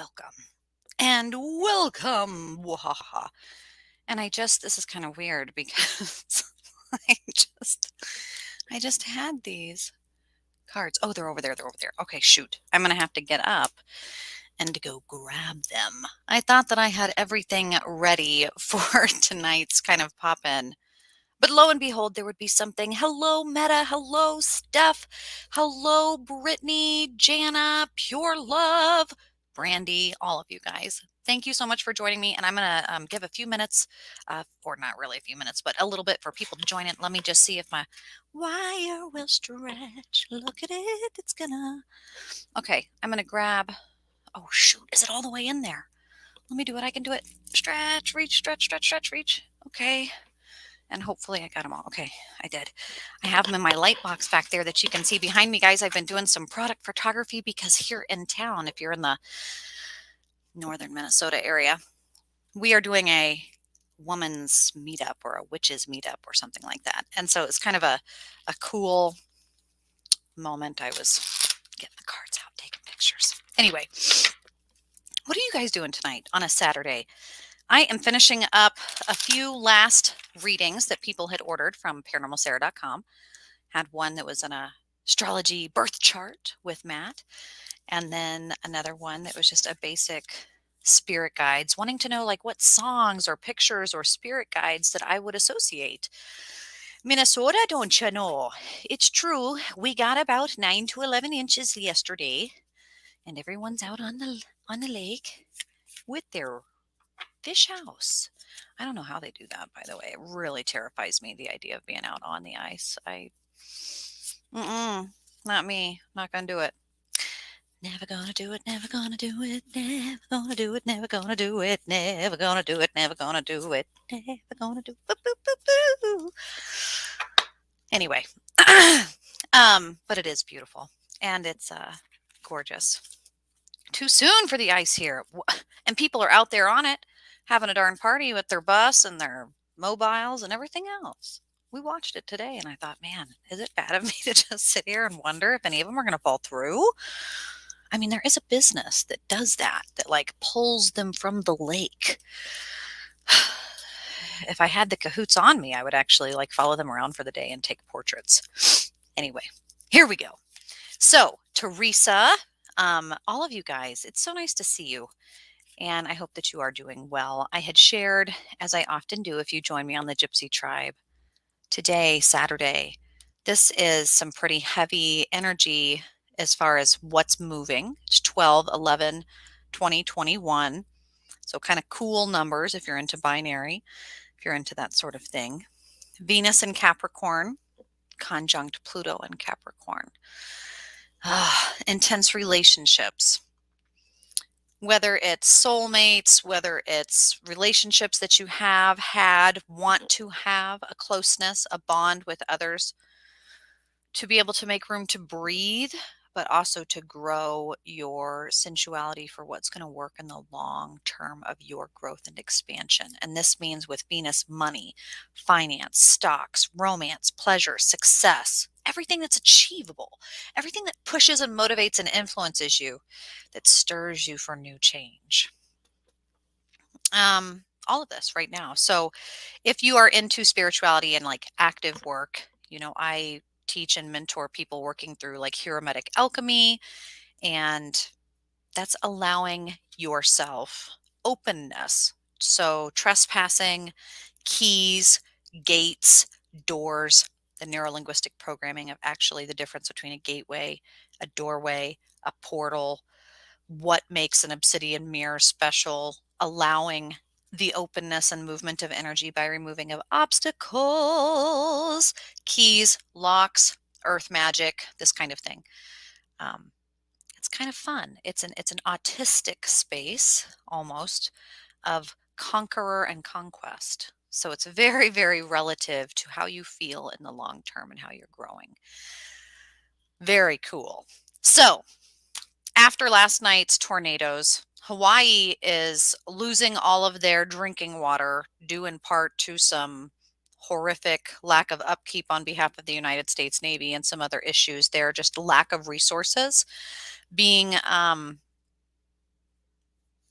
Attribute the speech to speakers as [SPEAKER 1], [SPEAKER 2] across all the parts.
[SPEAKER 1] welcome. And welcome. Wahaha. And this is kind of weird because I just I just had these cards. Oh, they're over there. They're over there. Okay, shoot. I'm going to have to get up and to go grab them. I thought that I had everything ready for tonight's kind of pop in. But lo and behold, there would be something. Hello, Meta. Hello, Steph. Hello, Brittany, Jana, Pure Love, Brandy, all of you guys. Thank you so much for joining me. And I'm going to give a few minutes, or not really a few minutes, but a little bit for people to join in. Let me just see if my wire will stretch. Look at it. It's going to. Okay, I'm going to grab. Oh, shoot. Is it all the way in there? Let me do it. I can do it. Stretch, reach, stretch, stretch, stretch, reach. Okay. And hopefully I got them all. Okay, I did. I have them in my light box back there that you can see behind me, guys. I've been doing some product photography because here in town, if you're in the northern Minnesota area, we are doing a woman's meetup or a witches meetup or something like that. And so it's kind of a cool moment. I was getting the cards out, taking pictures. Anyway, what are you guys doing tonight on a Saturday? I am finishing up a few last readings that people had ordered from paranormalsarah.com. Had one that was an astrology birth chart with Matt, and then another one that was just a basic spirit guides, wanting to know like what songs or pictures or spirit guides that I would associate. Minnesota, don't you know? It's true. We got about 9 to 11 inches yesterday, and everyone's out on the lake with their fish house. I don't know how they do that, by the way. It really terrifies me, the idea of being out on the ice. Not me. Not gonna do it. Never gonna do it. Never gonna do it. Never gonna do it. Never gonna do it. Never gonna do it. Never gonna do it. Never gonna do it. Boo, boo, boo, boo. Anyway, but it is beautiful and it's gorgeous. Too soon for the ice here, and people are out there on it, having a darn party with their bus and their mobiles and everything else. We watched it today and I thought, man, is it bad of me to just sit here and wonder if any of them are going to fall through? I mean, there is a business that does that like pulls them from the lake. If I had the cahoots on me, I would actually like follow them around for the day and take portraits. Anyway, here we go. So, Teresa, all of you guys, it's so nice to see you. And I hope that you are doing well. I had shared, as I often do, if you join me on the Gypsy Tribe, today, Saturday, this is some pretty heavy energy as far as what's moving. It's 12, 11, 20, 21. So kind of cool numbers if you're into binary, if you're into that sort of thing. Venus in Capricorn, conjunct Pluto in Capricorn. Intense relationships. Whether it's soulmates, whether it's relationships that you have had, want to have a closeness, a bond with others, to be able to make room to breathe, but also to grow your sensuality for what's going to work in the long term of your growth and expansion. And this means with Venus, money, finance, stocks, romance, pleasure, success, everything that's achievable, everything that pushes and motivates and influences you, that stirs you for new change. All of this right now. So if you are into spirituality and like active work, I teach and mentor people working through like hermetic alchemy, and that's allowing yourself openness. So trespassing, keys, gates, doors, the neurolinguistic programming of actually the difference between a gateway, a doorway, a portal, what makes an obsidian mirror special, allowing the openness and movement of energy by removing of obstacles, keys, locks, earth magic, this kind of thing. It's kind of fun. It's an autistic space almost of conqueror and conquest. So it's very, very relative to how you feel in the long term and how you're growing. Very cool. So after last night's tornadoes, Hawaii is losing all of their drinking water due in part to some horrific lack of upkeep on behalf of the United States Navy and some other issues there, just lack of resources being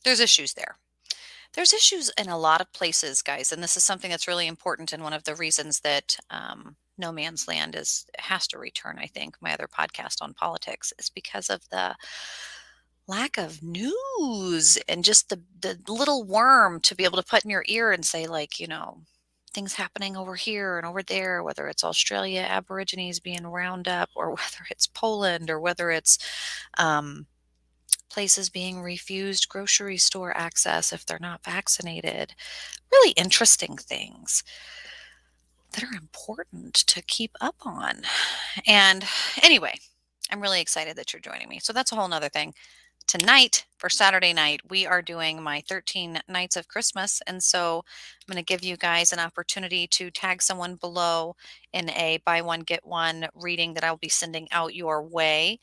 [SPEAKER 1] There's issues there. There's issues in a lot of places, guys, and this is something that's really important. And one of the reasons that No Man's Land has to return, I think, my other podcast on politics, is because of the lack of news and just the little worm to be able to put in your ear and say, like, things happening over here and over there, whether it's Australia Aborigines being round up, or whether it's Poland, or whether it's um, places being refused grocery store access if they're not vaccinated. Really interesting things that are important to keep up on. And anyway, I'm really excited that you're joining me. So that's a whole nother thing. Tonight, for Saturday night, we are doing my 13 Nights of Christmas. And so I'm going to give you guys an opportunity to tag someone below in a buy one, get one reading that I'll be sending out your way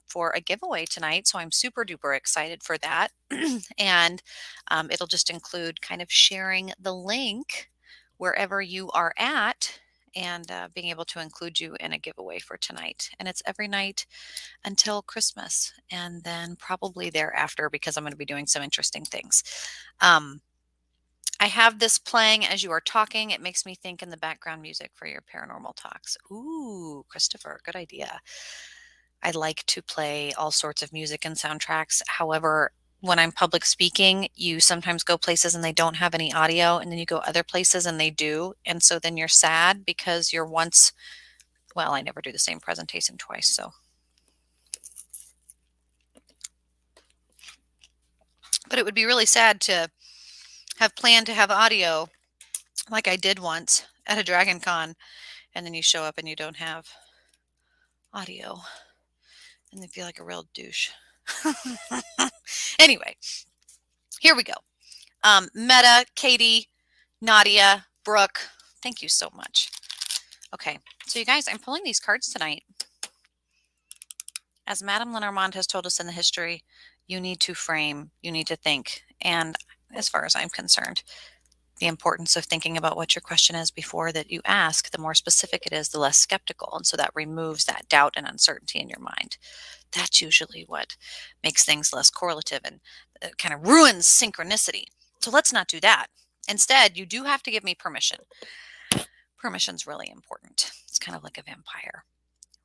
[SPEAKER 1] for a giveaway tonight. So I'm super duper excited for that. And it'll just include kind of sharing the link wherever you are at, and being able to include you in a giveaway for tonight. And it's every night until Christmas, and then probably thereafter, because I'm going to be doing some interesting things. I have this playing as you are talking. It makes me think in the background music for your paranormal talks. Ooh, Christopher, good idea. I like to play all sorts of music and soundtracks. However, when I'm public speaking, you sometimes go places and they don't have any audio, and then you go other places and they do. And so then you're sad because you're once, well, I never do the same presentation twice. So, but it would be really sad to have planned to have audio like I did once at a Dragon Con, and then you show up and you don't have audio, and they feel like a real douche. Anyway, here we go. Meta, Katie, Nadia, Brooke, thank you so much. Okay, so you guys, I'm pulling these cards tonight. As Madame Lenormand has told us in the history, you need to frame, you need to think. And as far as I'm concerned, the importance of thinking about what your question is before that you ask, the more specific it is, the less skeptical. And so that removes that doubt and uncertainty in your mind. That's usually what makes things less correlative and kind of ruins synchronicity. So let's not do that. Instead, you do have to give me permission. Permission's really important. It's kind of like a vampire,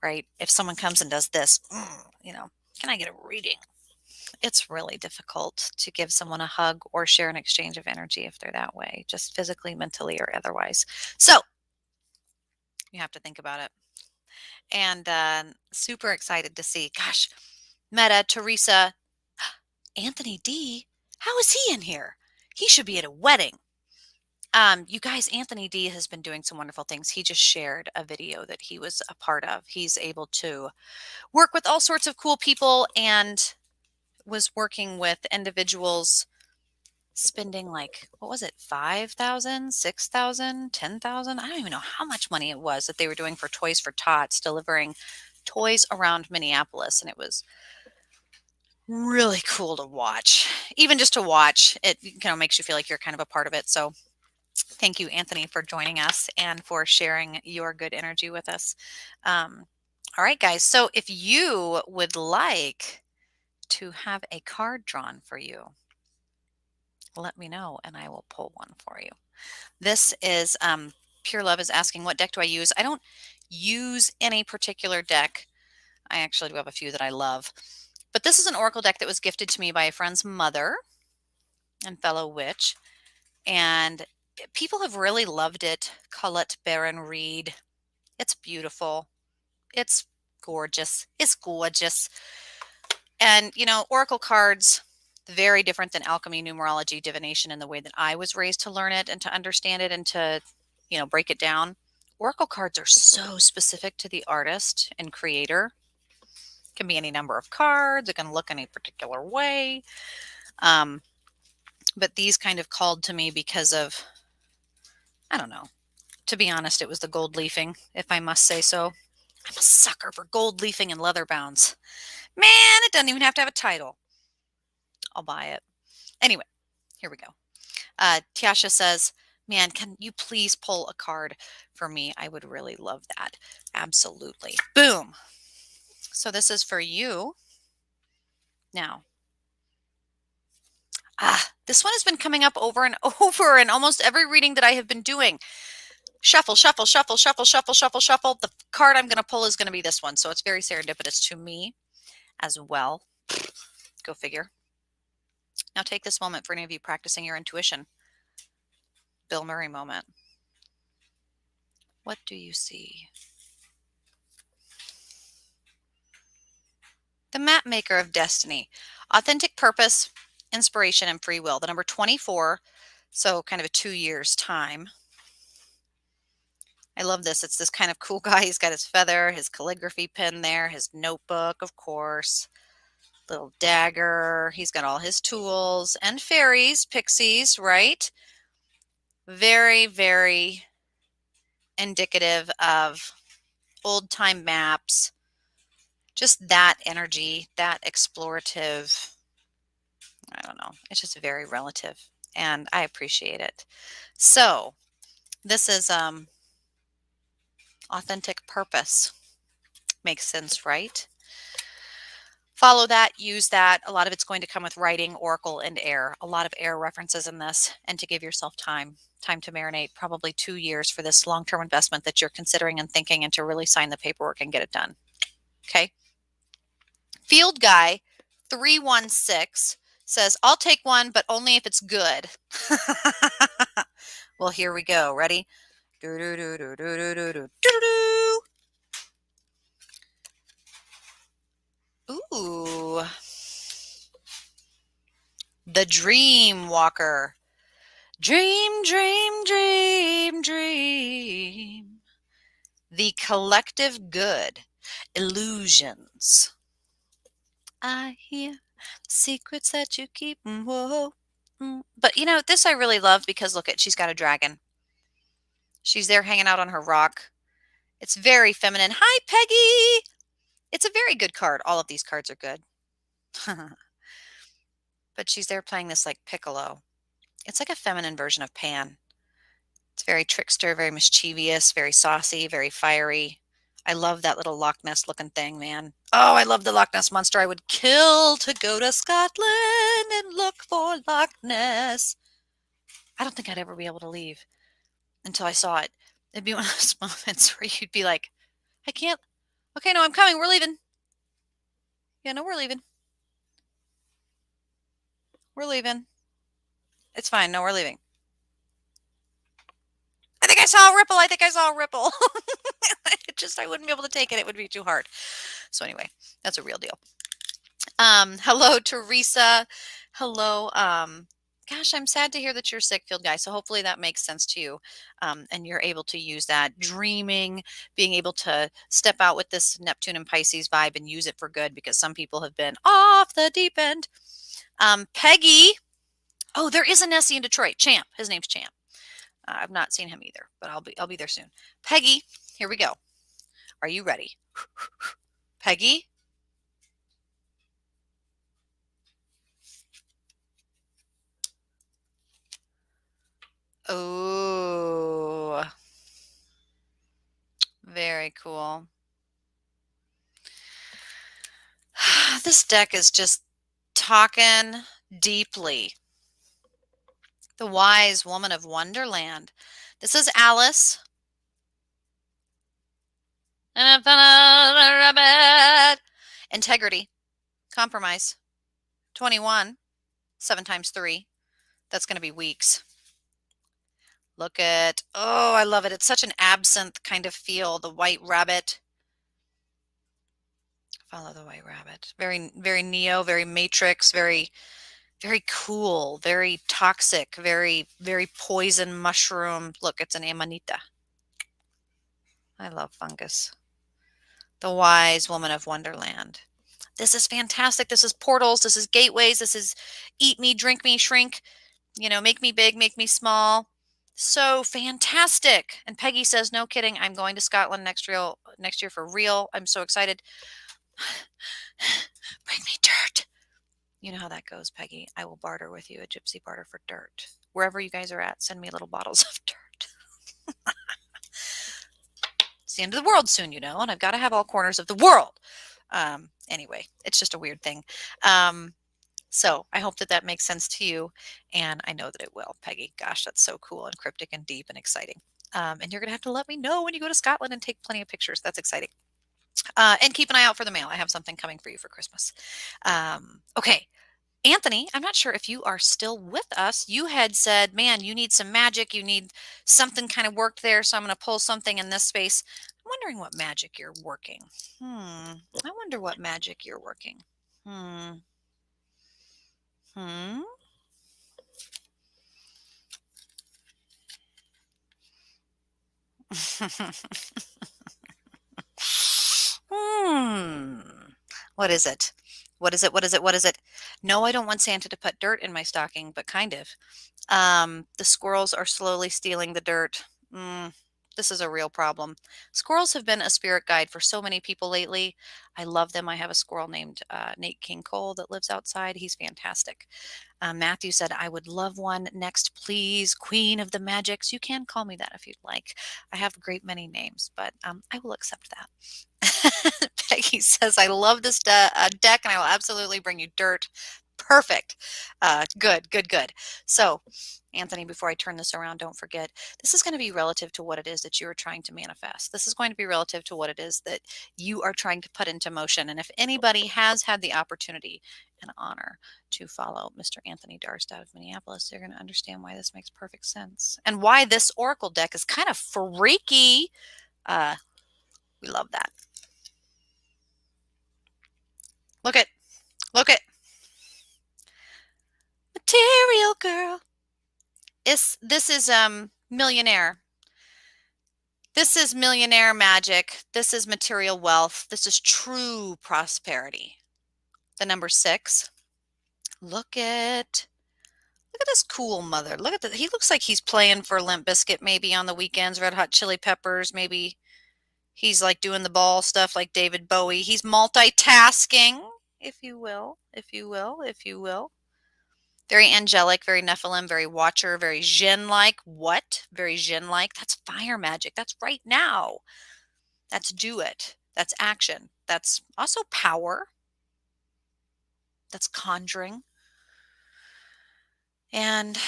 [SPEAKER 1] right? If someone comes and does this, can I get a reading? It's really difficult to give someone a hug or share an exchange of energy if they're that way, just physically, mentally, or otherwise. So you have to think about it. And super excited to see, gosh, Meta, Teresa, Anthony D. How is he in here? He should be at a wedding. You guys, Anthony D has been doing some wonderful things. He just shared a video that he was a part of. He's able to work with all sorts of cool people, and was working with individuals spending, like, what was it, 5,000, 6,000, 10,000? I don't even know how much money it was that they were doing for Toys for Tots, delivering toys around Minneapolis. And it was really cool to watch. Even just to watch it, makes you feel like you're kind of a part of it. So thank you, Anthony, for joining us and for sharing your good energy with us. All right, guys. So if you would like to have a card drawn for you, let me know and I will pull one for you. This is Pure Love is asking, what deck do I use? I don't use any particular deck. I actually do have a few that I love. But this is an oracle deck that was gifted to me by a friend's mother and fellow witch. And people have really loved it. Colette Baron Reed. It's beautiful. It's gorgeous. It's gorgeous. And, oracle cards, very different than alchemy, numerology, divination in the way that I was raised to learn it and to understand it and to, break it down. Oracle cards are so specific to the artist and creator. It can be any number of cards. It can look any particular way. But these kind of called to me because of, I don't know. To be honest, it was the gold leafing, if I must say so. I'm a sucker for gold leafing and leather bounds. Man, it doesn't even have to have a title. I'll buy it. Anyway, here we go. Tiasha says, man, can you please pull a card for me? I would really love that. Absolutely. Boom. So this is for you. Now, This one has been coming up over and over in almost every reading that I have been doing. Shuffle, shuffle, shuffle, shuffle, shuffle, shuffle, shuffle. The card I'm going to pull is going to be this one. So it's very serendipitous to me as well. Go figure. Now take this moment for any of you practicing your intuition. Bill Murray moment. What do you see? The Mapmaker of Destiny. Authentic purpose, inspiration, and free will. The number 24. So kind of a 2 years time. I love this. It's this kind of cool guy. He's got his feather, his calligraphy pen there, his notebook, of course, little dagger. He's got all his tools and fairies, pixies, right? Very, very indicative of old time maps. Just that energy, that explorative, I don't know. It's just very relative and I appreciate it. So this is authentic purpose. Makes sense, right? Follow that, use that. A lot of it's going to come with writing, oracle, and air. A lot of air references in this, and to give yourself time to marinate, probably 2 years for this long-term investment that you're considering and thinking, and to really sign the paperwork and get it done. Okay. Field Guy 316 says, I'll take one, but only if it's good. Well, here we go. Ready? Ooh. The Dream Walker. Dream, dream, dream, dream. The collective good. Illusions. I hear secrets that you keep. Whoa. But you know, this I really love because look at, she's got a dragon. She's there hanging out on her rock. It's very feminine. Hi, Peggy. It's a very good card. All of these cards are good. But she's there playing this like piccolo. It's like a feminine version of Pan. It's very trickster, very mischievous, very saucy, very fiery. I love that little Loch Ness looking thing, man. Oh, I love the Loch Ness Monster. I would kill to go to Scotland and look for Loch Ness. I don't think I'd ever be able to leave until I saw it. It'd be one of those moments where you'd be like, I can't. Okay, no, I'm coming. We're leaving. Yeah, no, we're leaving. We're leaving. It's fine. No, we're leaving. I think I saw a ripple. I think I saw a ripple. I wouldn't be able to take it. It would be too hard. So anyway, that's a real deal. Hello, Teresa. Hello. Gosh, I'm sad to hear that you're sick, Field Guy. So hopefully that makes sense to you. And you're able to use that dreaming, being able to step out with this Neptune and Pisces vibe and use it for good, because some people have been off the deep end. Peggy. Oh, there is a Nessie in Detroit. Champ. His name's Champ. I've not seen him either, but I'll be there soon. Peggy, here we go. Are you ready? Peggy? Oh, very cool. This deck is just talking deeply. The Wise Woman of Wonderland. This is Alice. And I found a rabbit. Integrity. Compromise. 21. 7 times 3. That's going to be weeks. Look at, oh, I love it. It's such an absinthe kind of feel. The white rabbit. Follow the white rabbit. Very, very Neo, very Matrix, very, very cool, very toxic, very, very poison mushroom. Look, it's an amanita. I love fungus. The Wise Woman of Wonderland. This is fantastic. This is portals. This is gateways. This is eat me, drink me, shrink. You know, make me big, make me small. So fantastic. And Peggy says, no kidding. I'm going to Scotland next year for real. I'm so excited. Bring me dirt. You know how that goes, Peggy. I will barter with you, a gypsy barter for dirt. Wherever you guys are at, send me little bottles of dirt. It's the end of the world soon, you know, and I've got to have all corners of the world. Anyway, it's just a weird thing. So I hope that that makes sense to you, and I know that it will, Peggy. Gosh, that's so cool and cryptic and deep and exciting. And you're going to have to let me know when you go to Scotland and take plenty of pictures. That's exciting. And keep an eye out for the mail. I have something coming for you for Christmas. Okay. Anthony, I'm not sure if you are still with us. You had said, man, you need some magic. You need something kind of worked there. So I'm going to pull something in this space. I'm wondering what magic you're working. I wonder what magic you're working. Hmm. Hmm. Hmm. What is it? What is it? What is it? What is it? No, I don't want Santa to put dirt in my stocking, but kind of. The squirrels are slowly stealing the dirt. This is a real problem. Squirrels have been a spirit guide for so many people lately. I love them. I have a squirrel named Nate King Cole that lives outside. He's fantastic. Matthew said, I would love one next, please. Queen of the Magics. You can call me that if you'd like. I have a great many names, but I will accept that. Peggy says, I love this deck and I will absolutely bring you dirt. Perfect. Good, good, good. So, Anthony, before I turn this around, don't forget, this is going to be relative to what it is that you are trying to manifest. This is going to be relative to what it is that you are trying to put into motion. And if anybody has had the opportunity and honor to follow Mr. Anthony Darst out of Minneapolis, they're going to understand why this makes perfect sense and why this Oracle deck is kind of freaky. We love that. Look at, look at Material Girl. This is millionaire. This is millionaire magic. This is material wealth. This is true prosperity. The number 6. Look at this cool mother. Look at that. He looks like he's playing for Limp Bizkit maybe on the weekends, Red Hot Chili Peppers, maybe he's like doing the ball stuff like David Bowie. He's multitasking, if you will, if you will, if you will. Very angelic, very Nephilim, very watcher, very Jinn-like. What? Very Jinn-like. That's fire magic. That's right now. That's do it. That's action. That's also power. That's conjuring. And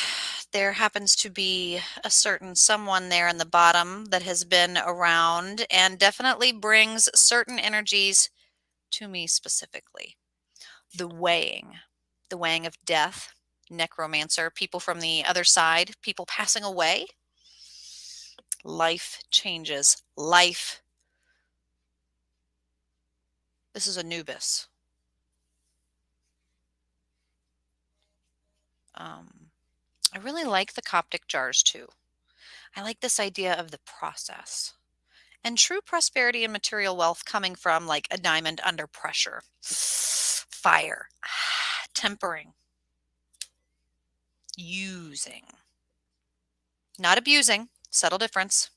[SPEAKER 1] there happens to be a certain someone there in the bottom that has been around and definitely brings certain energies to me specifically. The weighing of death, necromancer, people from the other side, people passing away. Life changes. Life. This is Anubis. I really like the Coptic jars too. I like this idea of the process and true prosperity and material wealth coming from like a diamond under pressure. Fire, tempering, using, not abusing, subtle difference,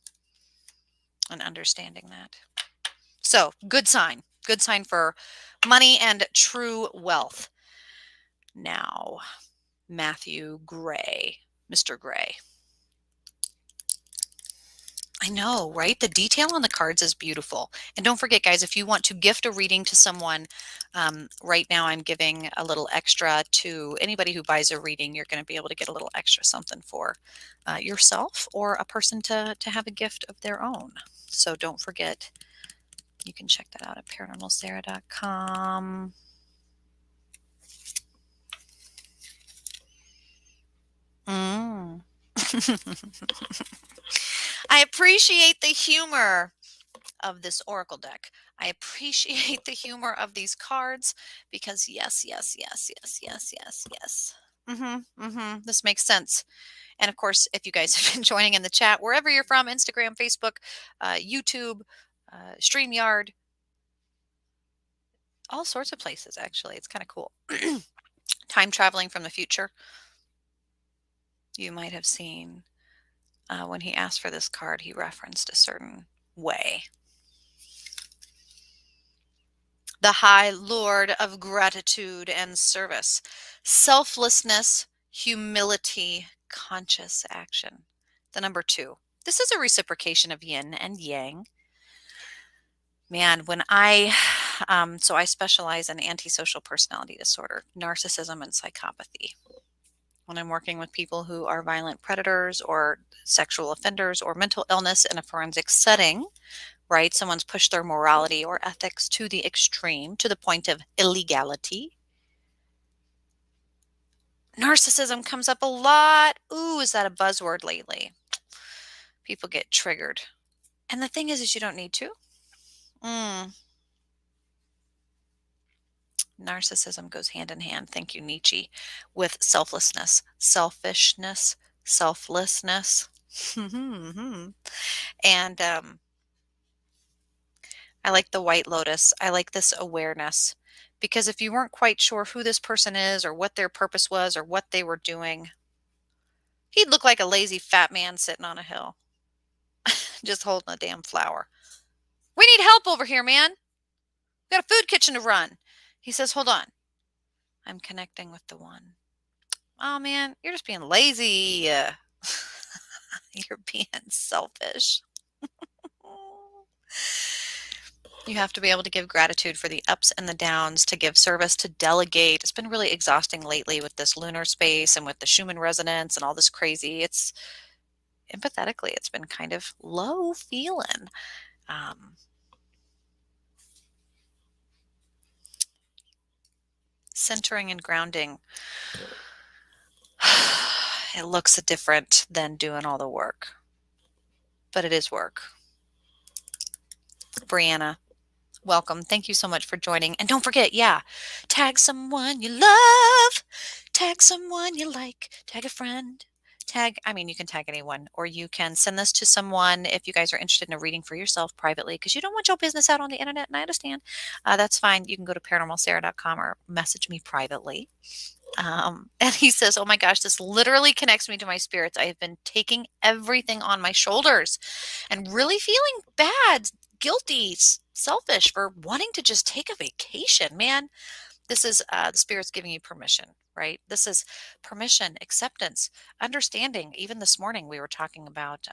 [SPEAKER 1] and understanding that. So, good sign for money and true wealth. Now, Matthew Gray, Mr. Gray. I know, right? The detail on the cards is beautiful. And don't forget, guys, if you want to gift a reading to someone, right now I'm giving a little extra to anybody who buys a reading. You're going to be able to get a little extra something for yourself or a person to have a gift of their own. So don't forget, you can check that out at paranormalsarah.com. I appreciate the humor of this Oracle deck. I appreciate the humor of these cards because yes, yes, yes, yes, yes, yes, yes. This makes sense. And of course, if you guys have been joining in the chat, wherever you're from, Instagram, Facebook, YouTube, StreamYard, all sorts of places, actually. It's kind of cool. Time traveling from the future. You might have seen when he asked for this card, he referenced a certain way. The High Lord of gratitude and service, selflessness, humility, conscious action. The number 2. This is a reciprocation of yin and yang. Man, when I So I specialize in antisocial personality disorder, narcissism, and psychopathy. When I'm working with people who are violent predators or sexual offenders or mental illness in a forensic setting, right? Someone's pushed their morality or ethics to the extreme, to the point of illegality. Narcissism comes up a lot. Ooh, is that a buzzword lately? People get triggered. And the thing is you don't need to. Narcissism goes hand in hand, thank you, Nietzsche, with selflessness, selfishness, selflessness. And I like the White Lotus. I like this awareness because if you weren't quite sure who this person is or what their purpose was or what they were doing, he'd look like a lazy fat man sitting on a hill, just holding a damn flower. We need help over here, man. We got a food kitchen to run. He says, hold on. I'm connecting with the one. Oh man, you're just being lazy. You're being selfish. You have to be able to give gratitude for the ups and the downs, to give service, to delegate. It's been really exhausting lately with this lunar space and with the Schumann resonance and all this crazy. It's empathetically, it's been kind of low feeling. Centering and grounding. It looks different than doing all the work, but it is work. Brianna, welcome. Thank you so much for joining. And don't forget, tag someone you love, tag someone you like, tag a friend, you can tag anyone, or you can send this to someone if you guys are interested in a reading for yourself privately because you don't want your business out on the internet, and I understand. That's fine. You can go to paranormalsarah.com or message me privately. And he says, oh my gosh, this literally connects me to my spirits. I have been taking everything on my shoulders and really feeling bad, guilty, selfish for wanting to just take a vacation. Man, this is the spirits giving you permission, right? This is permission, acceptance, understanding. Even this morning, we were talking about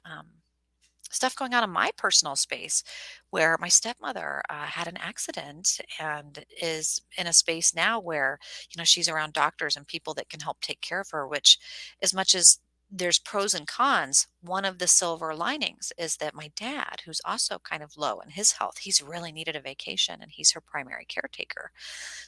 [SPEAKER 1] stuff going on in my personal space where my stepmother had an accident and is in a space now where, she's around doctors and people that can help take care of her, which, as much as there's pros and cons, one of the silver linings is that my dad, who's also kind of low in his health, he's really needed a vacation and he's her primary caretaker.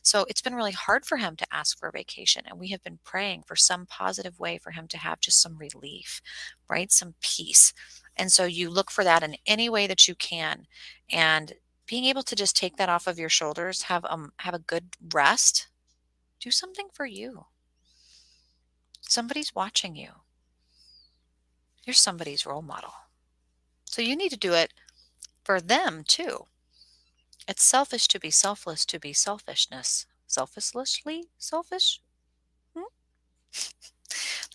[SPEAKER 1] So it's been really hard for him to ask for a vacation. And we have been praying for some positive way for him to have just some relief, right? Some peace. And so you look for that in any way that you can. And being able to just take that off of your shoulders, have a good rest, do something for you. Somebody's watching you. You're somebody's role model. So you need to do it for them too. It's selfish to be selfless, to be selfishness. Selfishly selfish?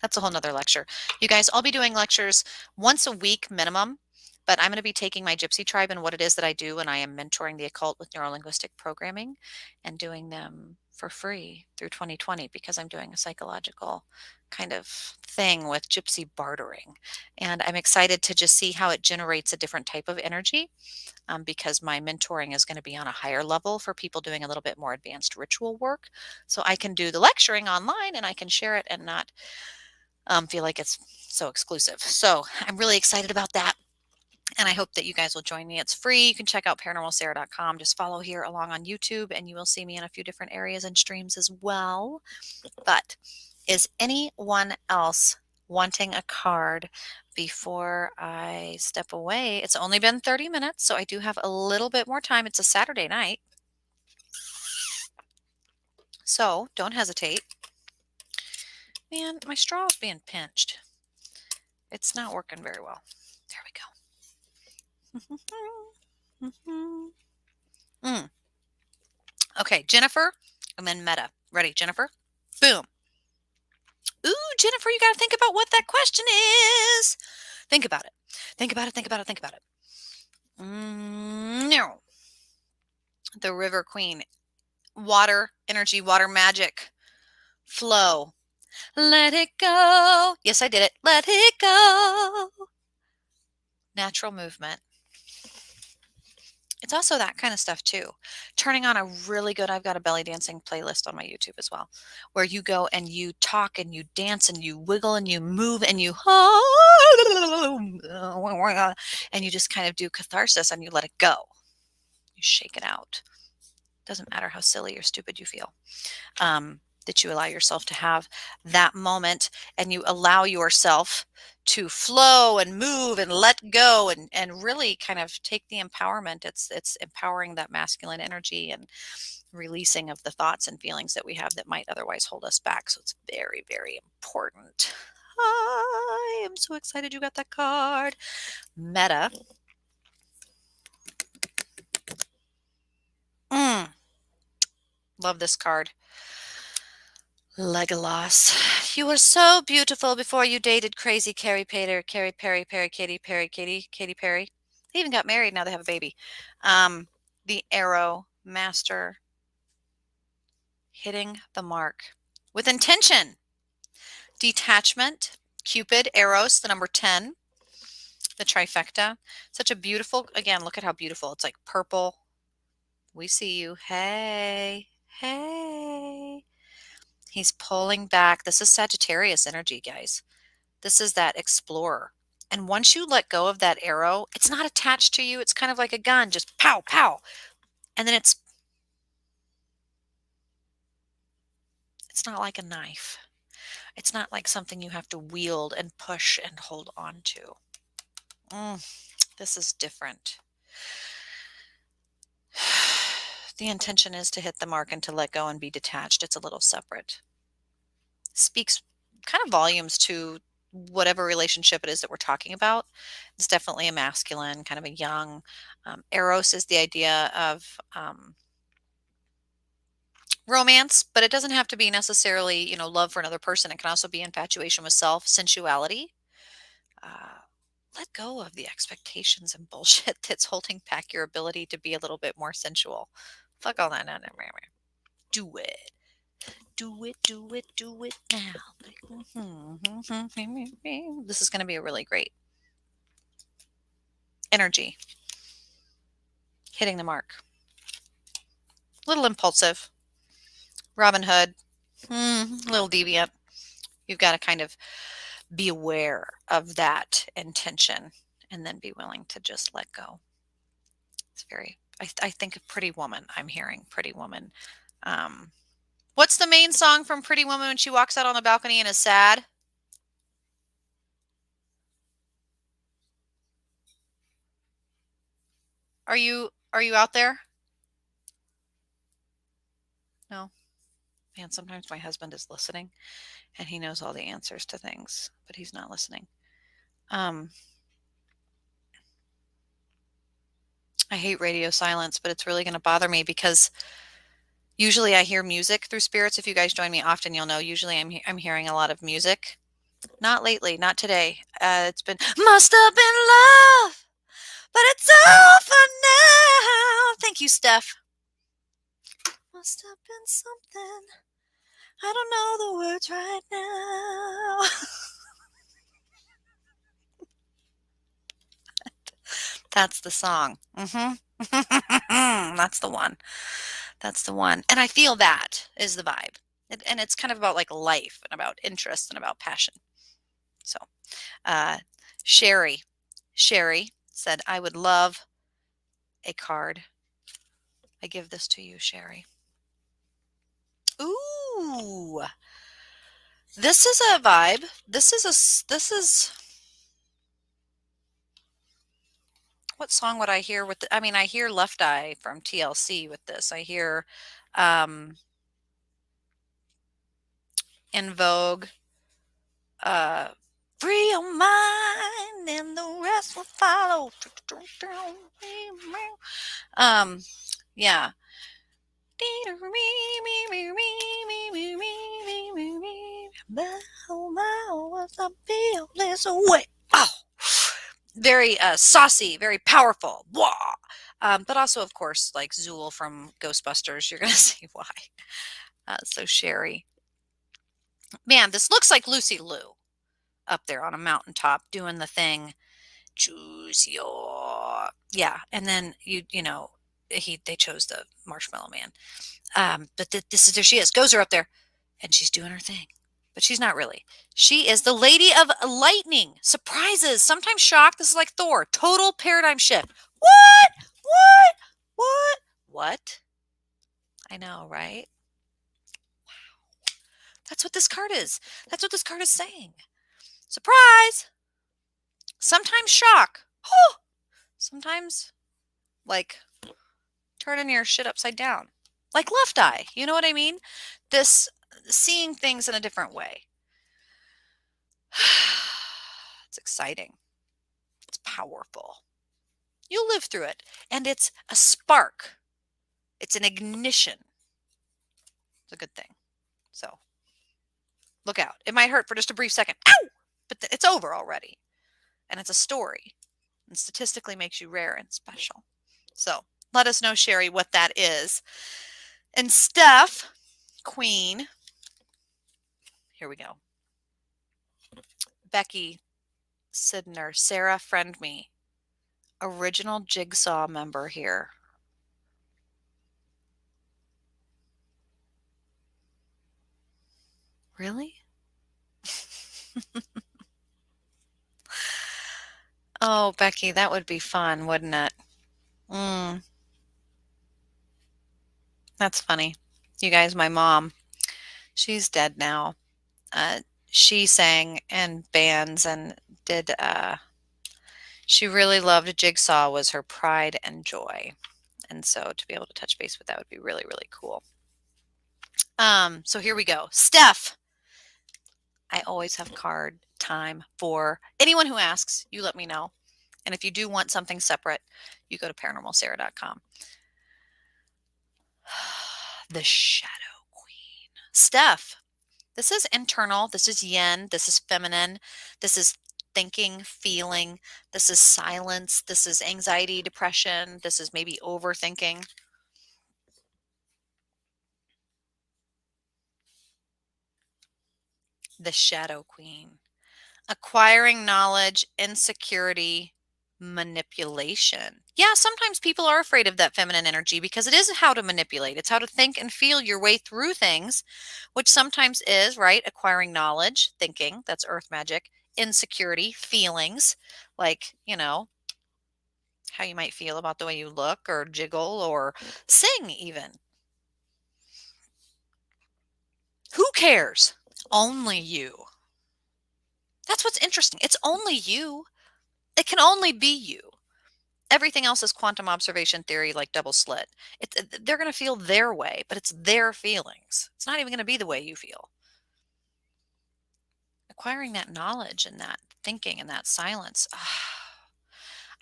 [SPEAKER 1] That's a whole nother lecture. You guys, I'll be doing lectures once a week minimum, but I'm going to be taking my Gypsy Tribe and what it is that I do, and I am mentoring the occult with neurolinguistic programming and doing them for free through 2020 because I'm doing a psychological kind of thing with Gypsy bartering. And I'm excited to just see how it generates a different type of energy because my mentoring is going to be on a higher level for people doing a little bit more advanced ritual work. So I can do the lecturing online and I can share it and not feel like it's so exclusive. So I'm really excited about that. And I hope that you guys will join me. It's free. You can check out paranormalsarah.com. Just follow here along on YouTube and you will see me in a few different areas and streams as well. But is anyone else wanting a card before I step away? It's only been 30 minutes, so I do have a little bit more time. It's a Saturday night. So don't hesitate. Man, my straw is being pinched. It's not working very well. There we go. Okay, Jennifer, and then Meta. Ready, Jennifer? Boom. Ooh, Jennifer, you got to think about what that question is. Think about it. Think about it. Think about it. Think about it. No. The River Queen. Water, energy, water magic, flow. Let it go. Yes, I did it. Let it go. Natural movement. It's It's also that kind of stuff too. Turning on a really good, I've got a belly dancing playlist on my YouTube as well, where you go and you talk and you dance and you wiggle and you move and you and you just kind of do catharsis and you let it go. You shake it out. Doesn't matter how silly or stupid you feel. That you allow yourself to have that moment and you allow yourself to flow and move and let go and really kind of take the empowerment. It's empowering that masculine energy and releasing of the thoughts and feelings that we have that might otherwise hold us back. So it's very, very important. I am so excited you got that card. Meta. Love this card. Legolas. You were so beautiful before you dated crazy Carrie Pater, Carrie Perry, Katy Perry, Katy Perry. They even got married. Now they have a baby. The arrow master hitting the mark with intention. Detachment. Cupid, Eros, the number 10, the trifecta. Such a beautiful, again, look at how beautiful. It's like purple. We see you. Hey, hey. He's pulling back. This is Sagittarius energy, guys. This is that explorer. And once you let go of that arrow, it's not attached to you. It's kind of like a gun, just pow, pow. And then it's not like a knife. It's not like something you have to wield and push and hold on to. This is different. The intention is to hit the mark and to let go and be detached. It's a little separate. Speaks kind of volumes to whatever relationship it is that we're talking about. It's definitely a masculine, kind of a young. Eros is the idea of romance, but it doesn't have to be necessarily, love for another person. It can also be infatuation with self, sensuality. Let go of the expectations and bullshit that's holding back your ability to be a little bit more sensual. Fuck all that. No. Do it. Do it, do it, do it now. This is going to be a really great energy. Hitting the mark. Little impulsive. Robin Hood. A little deviant. You've got to kind of be aware of that intention and then be willing to just let go. It's very, I think of Pretty Woman. I'm hearing Pretty Woman. What's the main song from Pretty Woman when she walks out on the balcony and is sad? Are you out there? No. Man, sometimes my husband is listening and he knows all the answers to things, but he's not listening. I hate radio silence, but it's really going to bother me because usually I hear music through spirits. If you guys join me often, you'll know usually I'm hearing a lot of music. Not lately, not today. It's been must have been love, but it's over now. Thank you, Steph. Must have been something. I don't know the words right now. That's the song. That's the one. That's the one. And I feel that is the vibe. And it's kind of about like life and about interest and about passion. So, Sherry said, I would love a card. I give this to you, Sherry. Ooh. This is a vibe. This is what song would I hear with I hear Left Eye from TLC with this. I hear In Vogue, Free Your Mind and the rest will follow. Yeah. Oh, very saucy, very powerful. But also, of course, like Zool from Ghostbusters, you're going to see why. So Sherry. Man, this looks like Lucy Liu up there on a mountaintop doing the thing. Choose your. Yeah. And then, they chose the Marshmallow Man. But this is there she is. Goes her up there, and she's doing her thing. But she's not really. She is the Lady of Lightning. Surprises, sometimes shock. This is like Thor. Total paradigm shift. What? What? What? What? I know, right? That's what this card is. That's what this card is saying. Surprise! Sometimes shock. Oh! Sometimes, like, turning your shit upside down. Like left eye. You know what I mean? This seeing things in a different way. It's exciting. It's powerful. You'll live through it. And it's a spark. It's an ignition. It's a good thing. So look out. It might hurt for just a brief second. Ow! But it's over already. And it's a story. And statistically makes you rare and special. So let us know, Sherry, what that is. And Steph, Queen. Here we go. Becky Sidner, Sarah, friend me. Original Jigsaw member here. Really? Oh, Becky, that would be fun, wouldn't it? That's funny. You guys, my mom, she's dead now. She sang in bands and did, she really loved Jigsaw, was her pride and joy. And so to be able to touch base with that would be really, really cool. So here we go. Steph, I always have card time for anyone who asks. You let me know. And if you do want something separate, you go to paranormalsarah.com. The Shadow Queen. Steph, this is internal. This is yin. This is feminine. This is thinking, feeling. This is silence. This is anxiety, depression. This is maybe overthinking. The Shadow Queen. Acquiring knowledge, insecurity, manipulation. Yeah, sometimes people are afraid of that feminine energy because it is how to manipulate. It's how to think and feel your way through things, which sometimes is, right? Acquiring knowledge, thinking, that's earth magic, insecurity, feelings, like, how you might feel about the way you look or jiggle or sing even. Who cares? Only you. That's what's interesting. It's only you. It can only be you. Everything else is quantum observation theory, like double slit. They're going to feel their way, but it's their feelings. It's not even going to be the way you feel. Acquiring that knowledge and that thinking and that silence.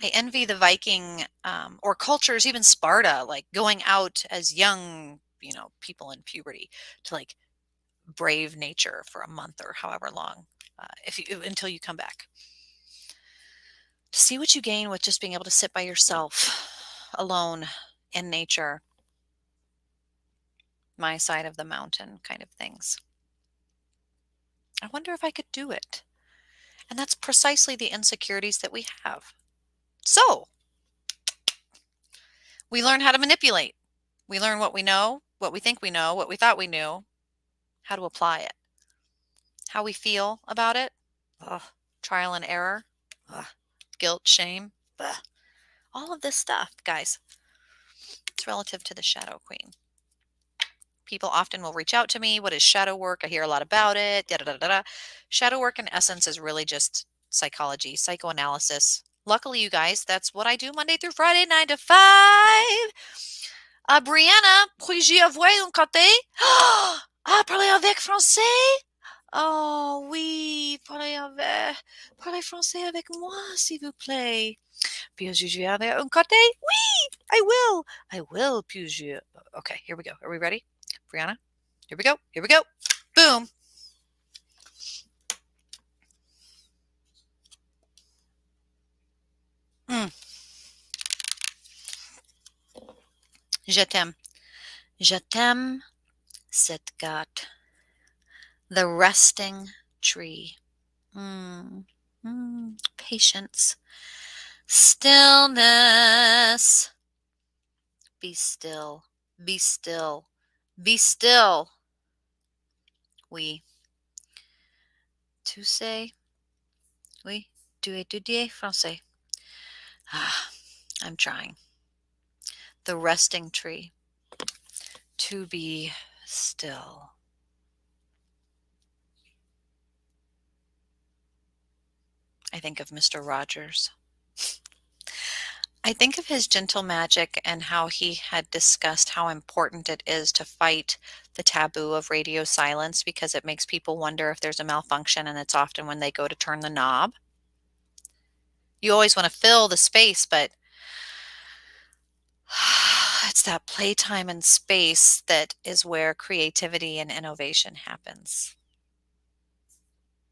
[SPEAKER 1] I envy the Viking or cultures, even Sparta, like going out as young, people in puberty to like brave nature for a month or however long, until you come back. To see what you gain with just being able to sit by yourself alone in nature, my side of the mountain kind of things. I wonder if I could do it. And that's precisely the insecurities that we have. So we learn how to manipulate. We learn what we know, what we think we know, what we thought we knew, how to apply it, how we feel about it. Ugh. Trial and error. Ugh. Guilt, shame. Ugh. All of this stuff, guys, it's relative to the Shadow Queen. People often will reach out to me. What is shadow work? I hear a lot about it. Da, da, da, da, da. Shadow work, in essence, is really just psychology, psychoanalysis. Luckily, you guys, that's what I do Monday through Friday, 9 to 5. Brianna, puis-je avoir un côté? Ah, parler avec français? Oh, oui, parlez français avec moi, s'il vous plaît. Puis-je avoir un côté? Oui, I will, puis-je. Okay, here we go. Are we ready? Brianna, here we go. Here we go. Boom. Je t'aime. Je t'aime, cette gâte. The resting tree. Patience. Stillness. Be still. Be still. Be still. Oui. Tu sais? Oui. Tu étudies français? Ah, I'm trying. The resting tree. To be still. I think of Mr. Rogers. I think of his gentle magic and how he had discussed how important it is to fight the taboo of radio silence because it makes people wonder if there's a malfunction, and it's often when they go to turn the knob. You always want to fill the space, but it's that playtime and space that is where creativity and innovation happens.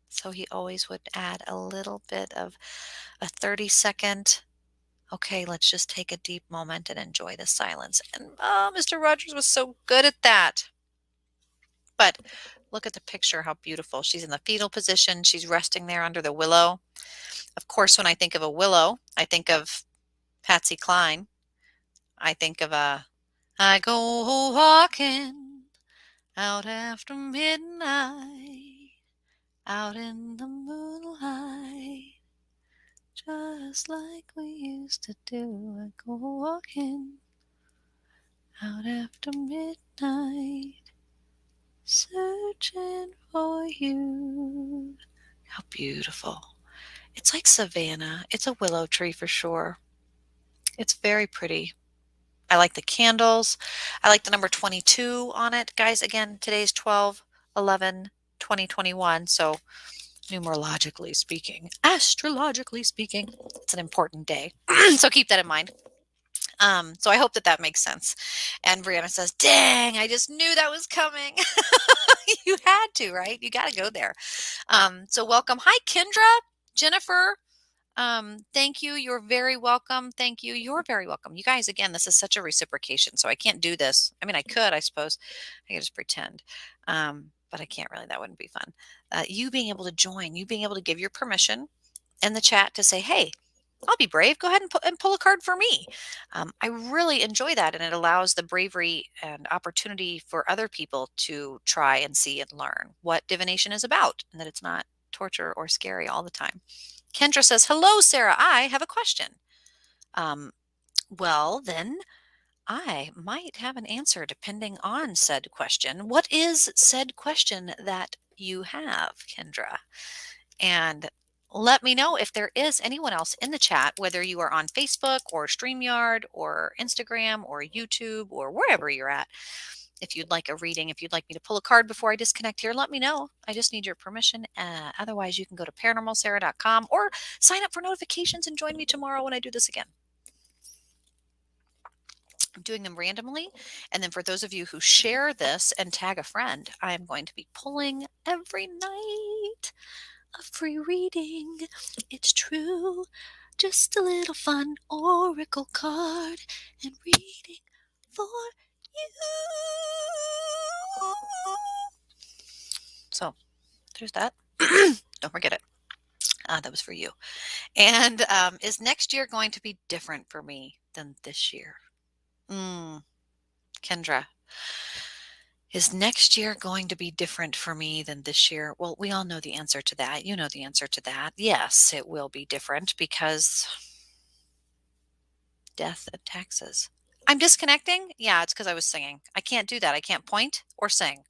[SPEAKER 1] So he always would add a little bit of a 30-second, okay, let's just take a deep moment and enjoy the silence. And Mr. Rogers was so good at that. But look at the picture, how beautiful. She's in the fetal position. She's resting there under the willow. Of course, when I think of a willow, I think of Patsy Cline. I think of I go walking out after midnight, out in the moonlight, just like we used to do. I go walking out after midnight, searching for you. How beautiful. It's like Savannah. It's a willow tree for sure. It's very pretty. I like the candles. I like the number 22 on it. Guys, again, today's 12/11/2021. So numerologically speaking, astrologically speaking, it's an important day. So keep that in mind. So I hope that that makes sense. And Brianna says, dang, I just knew that was coming. You had to, right? You got to go there. So welcome. Hi, Kendra, Jennifer. Thank you. You're very welcome. Thank you. You're very welcome. You guys, again, this is such a reciprocation. So I can't do this. I mean, I could, I suppose. I could just pretend. But I can't really. That wouldn't be fun. You being able to join, you being able to give your permission in the chat to say, hey, I'll be brave. Go ahead and pull a card for me. I really enjoy that. And it allows the bravery and opportunity for other people to try and see and learn what divination is about, and that it's not torture or scary all the time. Kendra says, hello, Sarah. I have a question. Well, then I might have an answer depending on said question. What is said question that you have, Kendra? And let me know if there is anyone else in the chat, whether you are on Facebook or StreamYard or Instagram or YouTube or wherever you're at. If you'd like a reading, if you'd like me to pull a card before I disconnect here, let me know. I just need your permission. Otherwise, you can go to paranormalsarah.com or sign up for notifications and join me tomorrow when I do this again. I'm doing them randomly. And then for those of you who share this and tag a friend, I'm going to be pulling every night a free reading. It's true. Just a little fun oracle card and reading for you. So there's that. Don't forget it. That was for you. And is next year going to be different for me than this year? Kendra, is next year going to be different for me than this year? Well, we all know the answer to that. You know the answer to that. Yes, it will be different because death and taxes. I'm disconnecting? Yeah, it's because I was singing. I can't do that. I can't point or sing.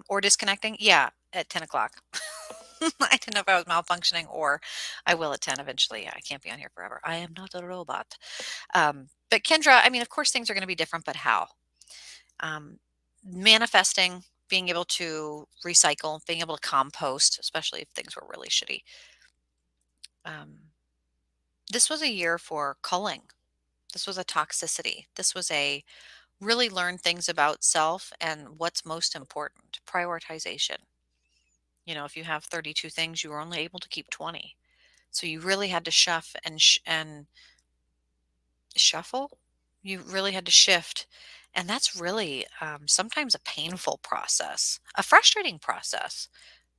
[SPEAKER 1] Or disconnecting? Yeah, at 10 o'clock. I didn't know if I was malfunctioning, or I will at 10 eventually. I can't be on here forever. I am not a robot. But Kendra, I mean, of course things are going to be different, but how? Manifesting, being able to recycle, being able to compost, especially if things were really shitty. This was a year for culling. This was a toxicity. This was a really learn things about self and what's most important, prioritization. You know, if you have 32 things, you were only able to keep 20. So you really had to and shuffle. You really had to shift. And that's really sometimes a painful process, a frustrating process,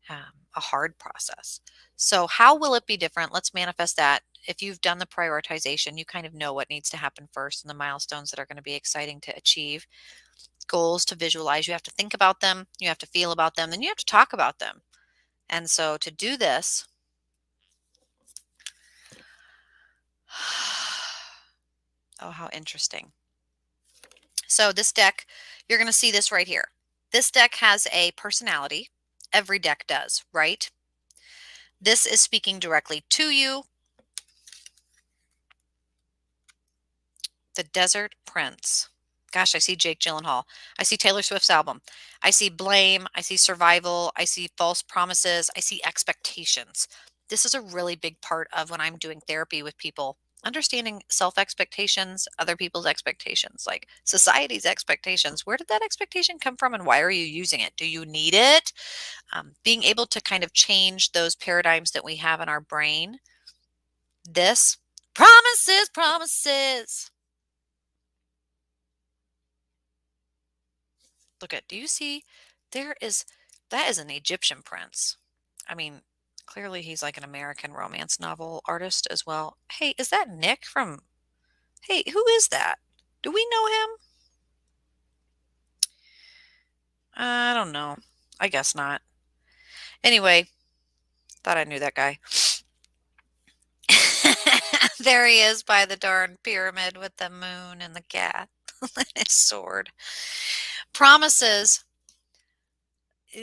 [SPEAKER 1] a hard process. So how will it be different? Let's manifest that. if you've done the prioritization, you kind of know what needs to happen first and the milestones that are going to be exciting to achieve. Goals to visualize, you have to think about them, you have to feel about them, then you have to talk about them. And so to do this, oh, how interesting. So this deck, you're going to see this right here. This deck has a personality. Every deck does, right? This is speaking directly to you. The Desert Prince. Gosh, I see Jake Gyllenhaal. I see Taylor Swift's album. I see blame. I see survival. I see false promises. I see expectations. This is a really big part of when I'm doing therapy with people. Understanding self expectations, other people's expectations, like society's expectations. Where did that expectation come from and why are you using it? Do you need it? Being able to kind of change those paradigms that we have in our brain. This promises, promises. Look at, do you see that is an Egyptian prince. I mean, clearly he's like an American romance novel artist as well. Hey, is that Nick from, hey, who is that? Do we know him? I don't know. I guess not. Anyway, thought I knew that guy. There he is by the darn pyramid with the moon and the cat and his sword. Promises.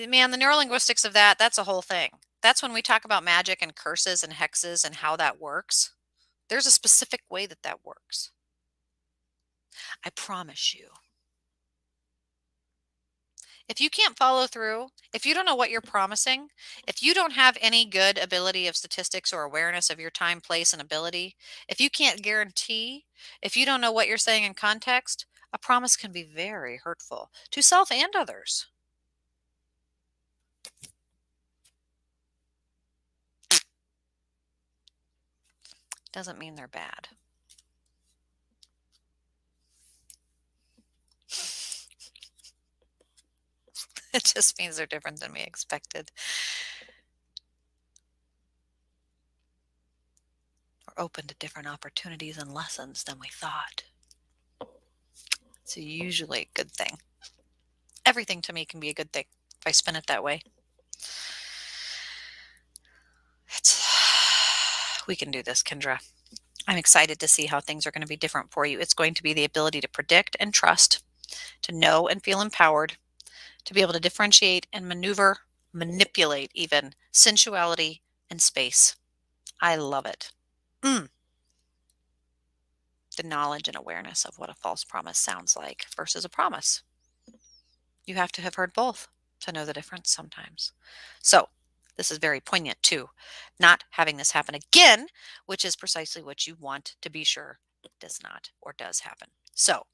[SPEAKER 1] Man, the neurolinguistics of that's a whole thing. That's when we talk about magic and curses and hexes and how that works. There's a specific way that works. I promise you. If you can't follow through, if you don't know what you're promising, if you don't have any good ability of statistics or awareness of your time, place, and ability, if you can't guarantee, if you don't know what you're saying in context, a promise can be very hurtful to self and others. Doesn't mean they're bad. It just means they're different than we expected. We're open to different opportunities and lessons than we thought. It's usually a good thing. Everything to me can be a good thing if I spin it that way. We can do this, Kendra. I'm excited to see how things are going to be different for you. It's going to be the ability to predict and trust, to know and feel empowered, to be able to differentiate and maneuver, manipulate even sensuality and space. I love it. The knowledge and awareness of what a false promise sounds like versus a promise. You have to have heard both to know the difference sometimes. So this is very poignant too. Not having this happen again, which is precisely what you want to be sure does not or does happen. So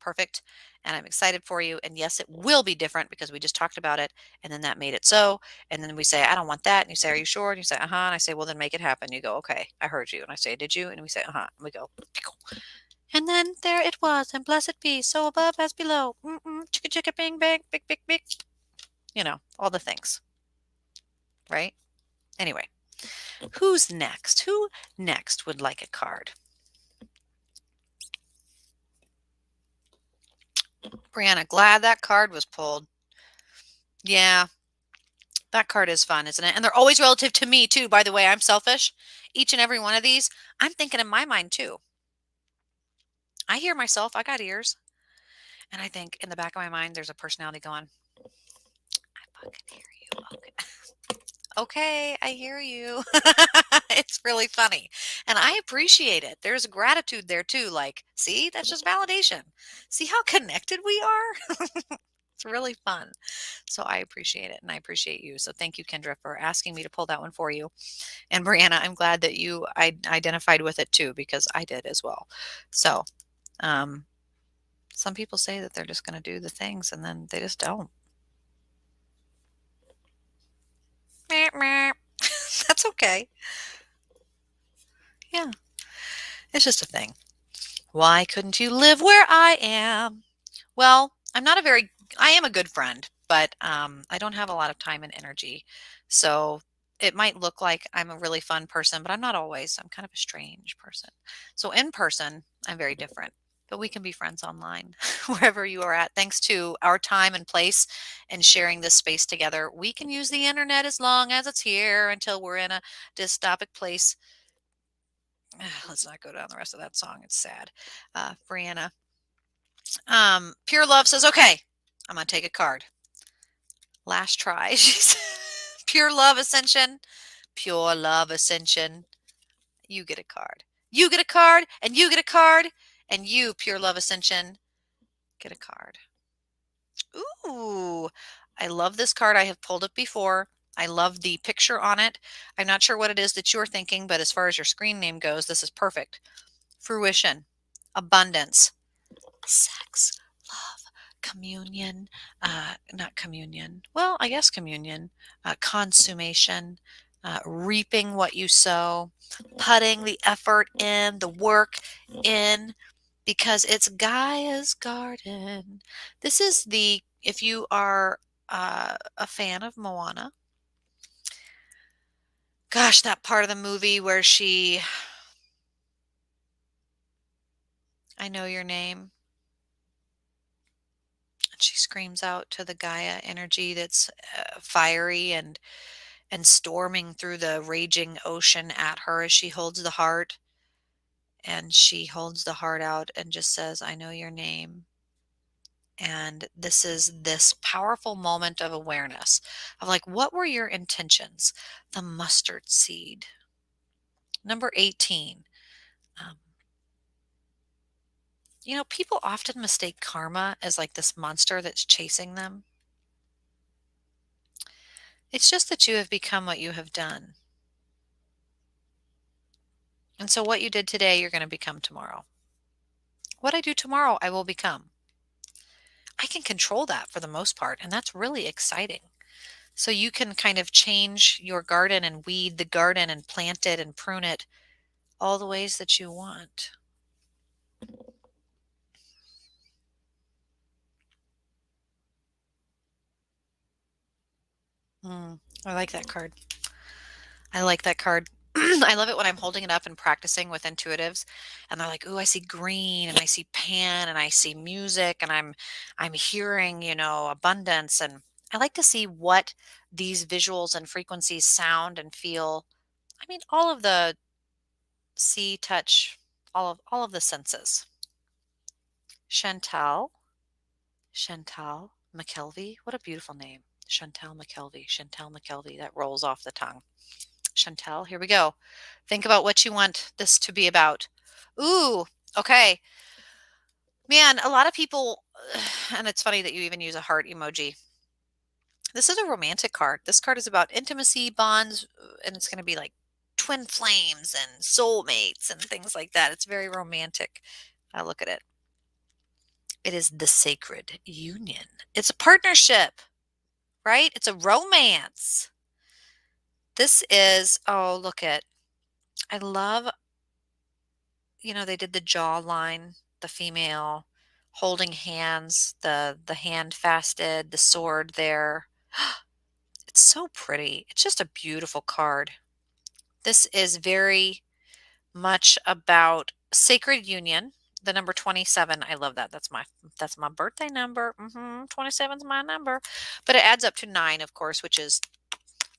[SPEAKER 1] perfect. And I'm excited for you. And yes, it will be different because we just talked about it. And then that made it so. And then we say, I don't want that. And you say, are you sure? And you say, uh-huh. And I say, well, then make it happen. You go, okay, I heard you. And I say, did you? And we say, uh-huh. And we go, and then there it was, and blessed be, so above as below. Chicka chicka bing bang, big, big, big. You know, all the things. Right? Anyway, who's next? Who next would like a card? Brianna, glad that card was pulled. Yeah, that card is fun, isn't it? And they're always relative to me, too. By the way, I'm selfish. Each and every one of these, I'm thinking in my mind, too. I hear myself. I got ears. And I think in the back of my mind, there's a personality going, I fucking hear you. Okay. Okay, I hear you. It's really funny. And I appreciate it. There's gratitude there too. Like, see, that's just validation. See how connected we are? It's really fun. So I appreciate it. And I appreciate you. So thank you, Kendra, for asking me to pull that one for you. And Brianna, I'm glad that you identified with it too, because I did as well. So some people say that they're just going to do the things and then they just don't. That's okay. Yeah, it's just a thing. Why couldn't you live where I am? Well, I am a good friend, but I don't have a lot of time and energy. So it might look like I'm a really fun person, but I'm not always. I'm kind of a strange person. So in person, I'm very different, but we can be friends online wherever you are at. Thanks to our time and place and sharing this space together, we can use the internet as long as it's here until we're in a dystopic place. Let's not go down the rest of that song. It's sad. Brianna. Pure Love says, okay, I'm going to take a card. Last try. She's Pure Love Ascension. Pure Love Ascension. You get a card. You get a card, and you get a card, and you, Pure Love Ascension, get a card. Ooh, I love this card. I have pulled it before. I love the picture on it. I'm not sure what it is that you're thinking, but as far as your screen name goes, this is perfect. Fruition, abundance, sex, love, communion, not communion. Well, I guess communion, consummation, reaping what you sow, putting the effort in, the work in, because it's Gaia's garden. This is if you are a fan of Moana, gosh, that part of the movie where I know your name. She screams out to the Gaia energy that's fiery and storming through the raging ocean at her as she holds the heart. And she holds the heart out and just says, I know your name. And this is this powerful moment of awareness of like, what were your intentions? The mustard seed. Number 18. Um, people often mistake karma as like this monster that's chasing them. It's just that you have become what you have done. And so what you did today, you're going to become tomorrow. What I do tomorrow, I will become. I can control that for the most part, and that's really exciting. So you can kind of change your garden and weed the garden and plant it and prune it all the ways that you want. I like that card. I like that card. I love it when I'm holding it up and practicing with intuitives and they're like, "Ooh, I see green and I see pan and I see music and I'm hearing, abundance." And I like to see what these visuals and frequencies sound and feel. I mean, all of the see, touch, all of the senses. Chantal, Chantal McKelvey. What a beautiful name. Chantal McKelvey, Chantal McKelvey. That rolls off the tongue. Chantel, here we go. Think about what you want this to be about. Ooh, okay. Man, a lot of people, and it's funny that you even use a heart emoji. This is a romantic card. This card is about intimacy, bonds, and it's going to be like twin flames and soulmates and things like that. It's very romantic. I look at it. It is the sacred union. It's a partnership, right? It's a romance. This is, oh, look at, I love they did the jawline, the female holding hands, the hand fasted, the sword there. It's so pretty. It's just a beautiful card. This is very much about sacred union. The number 27, I love that. That's my birthday number. 27 is my number. But it adds up to 9, of course, which is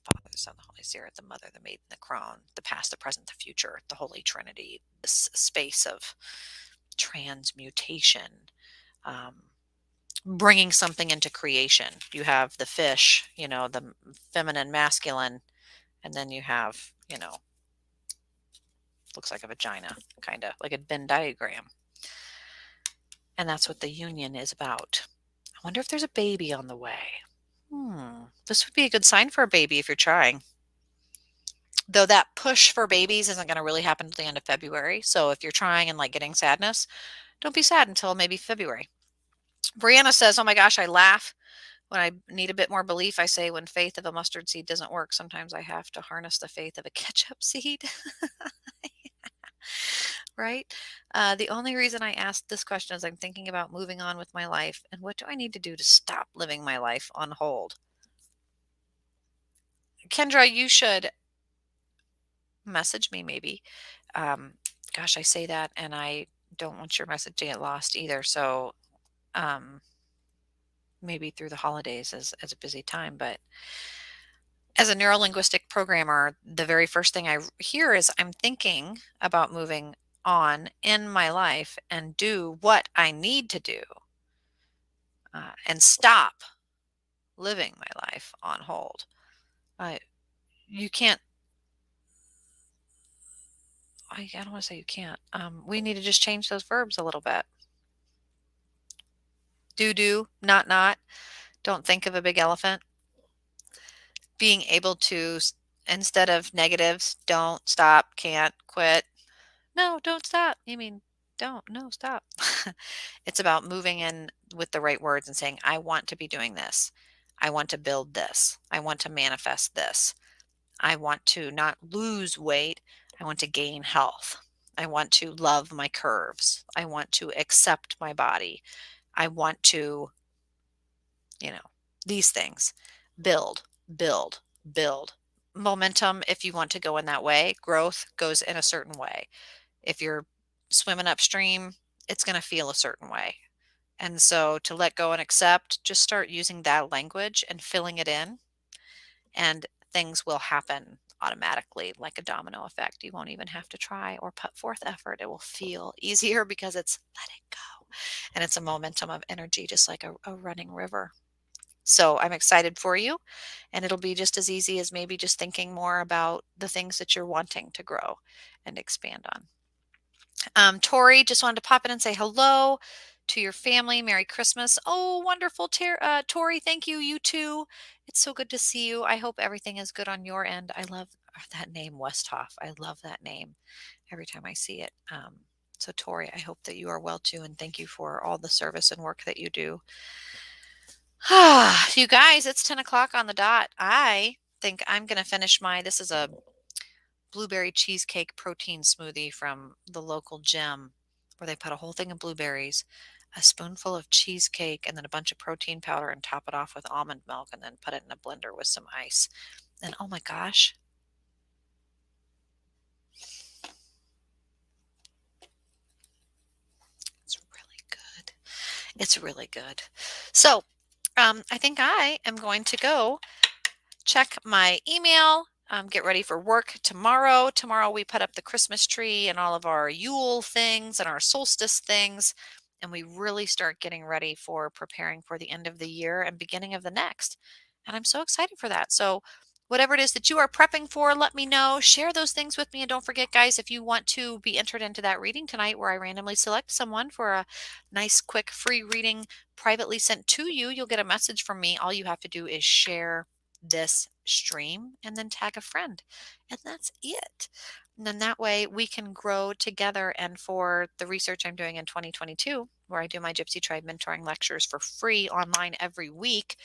[SPEAKER 1] Father, the Son, the Holy Spirit, the Mother, the Maiden, the Crown, the past, the present, the future, the Holy Trinity, this space of transmutation, um, bringing something into creation. You have the fish, the feminine, masculine, and then you have, looks like a vagina, kind of like a Venn diagram. And that's what the union is about. I wonder if there's a baby on the way. This would be a good sign for a baby if you're trying. Though that push for babies isn't going to really happen until the end of February. So if you're trying and like getting sadness, don't be sad until maybe February. Brianna says, oh my gosh, I laugh. When I need a bit more belief, I say when faith of a mustard seed doesn't work, sometimes I have to harness the faith of a ketchup seed. Right? The only reason I asked this question is I'm thinking about moving on with my life. And what do I need to do to stop living my life on hold? Kendra, you should message me maybe. Um, Gosh, I say that and I don't want your message to get lost either. So um, maybe through the holidays as a busy time. But as a neurolinguistic programmer, the very first thing I hear is I'm thinking about moving on in my life and do what I need to do and stop living my life on hold. Uh, you can't, I don't want to say you can't. We need to just change those verbs a little bit. Do, not. Don't think of a big elephant. Being able to, instead of negatives, don't, stop, can't, quit. No, don't stop. You mean don't, no, stop. It's about moving in with the right words and saying, I want to be doing this. I want to build this. I want to manifest this. I want to not lose weight. I want to gain health. I want to love my curves. I want to accept my body. I want to, these things. Build, build, build. Momentum, if you want to go in that way, growth goes in a certain way. If you're swimming upstream, it's going to feel a certain way. And so to let go and accept, just start using that language and filling it in, and things will happen automatically like a domino effect. You won't even have to try or put forth effort. It will feel easier because it's letting go. And it's a momentum of energy, just like a running river. So I'm excited for you. And it'll be just as easy as maybe just thinking more about the things that you're wanting to grow and expand on. Tori just wanted to pop in and say hello to your family. Merry Christmas. Oh, wonderful, Tori. Thank you. You too. It's so good to see you. I hope everything is good on your end. I love that name, Westhoff. I love that name every time I see it. So, Tori, I hope that you are well too, and thank you for all the service and work that you do. You guys, it's 10 o'clock on the dot. I think I'm going to finish this is a blueberry cheesecake protein smoothie from the local gym where they put a whole thing of blueberries, a spoonful of cheesecake, and then a bunch of protein powder and top it off with almond milk and then put it in a blender with some ice. And oh my gosh, it's really good. It's really good. So I think I am going to go check my email, get ready for work tomorrow. Tomorrow we put up the Christmas tree and all of our Yule things and our solstice things, and we really start getting ready for preparing for the end of the year and beginning of the next. And I'm so excited for that. So whatever it is that you are prepping for, let me know. Share those things with me. And don't forget, guys, if you want to be entered into that reading tonight where I randomly select someone for a nice, quick, free reading privately sent to you, you'll get a message from me. All you have to do is share this stream and then tag a friend, and that's it. And then that way we can grow together. And for the research I'm doing in 2022, where I do my Gypsy Tribe mentoring lectures for free online every week,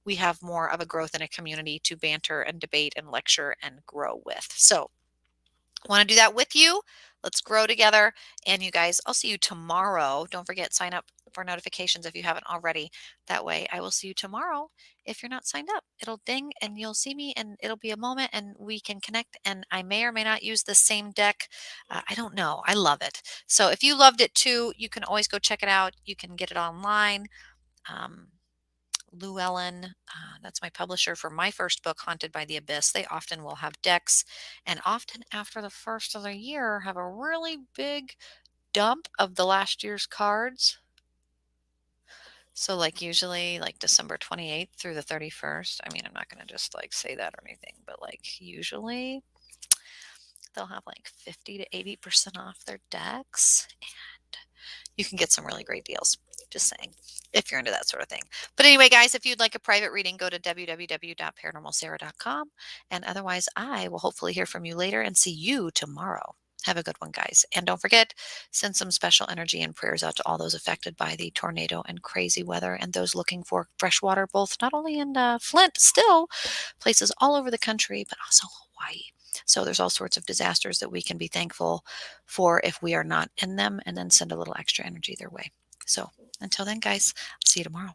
[SPEAKER 1] we have more of a growth in a community to banter and debate and lecture and grow with. So want to do that with you. Let's grow together. And you guys, I'll see you tomorrow. Don't forget, sign up for notifications if you haven't already. That way I will see you tomorrow. If you're not signed up, it'll ding and you'll see me and it'll be a moment and we can connect. And I may or may not use the same deck. I don't know. I love it. So if you loved it too, you can always go check it out. You can get it online. Llewellyn, that's my publisher for my first book, Haunted by the Abyss. They often will have decks, and often after the first of the year have a really big dump of the last year's cards. So like usually like December 28th through the 31st. I mean, I'm not going to just like say that or anything, but like usually they'll have like 50 to 80% off their decks, and you can get some really great deals. Just saying, if you're into that sort of thing. But anyway, guys, if you'd like a private reading, go to www.paranormalsarah.com. And otherwise, I will hopefully hear from you later and see you tomorrow. Have a good one, guys. And don't forget, send some special energy and prayers out to all those affected by the tornado and crazy weather and those looking for fresh water, both not only in Flint, still places all over the country, but also Hawaii. So there's all sorts of disasters that we can be thankful for if we are not in them, and then send a little extra energy their way. So until then, guys, I'll see you tomorrow.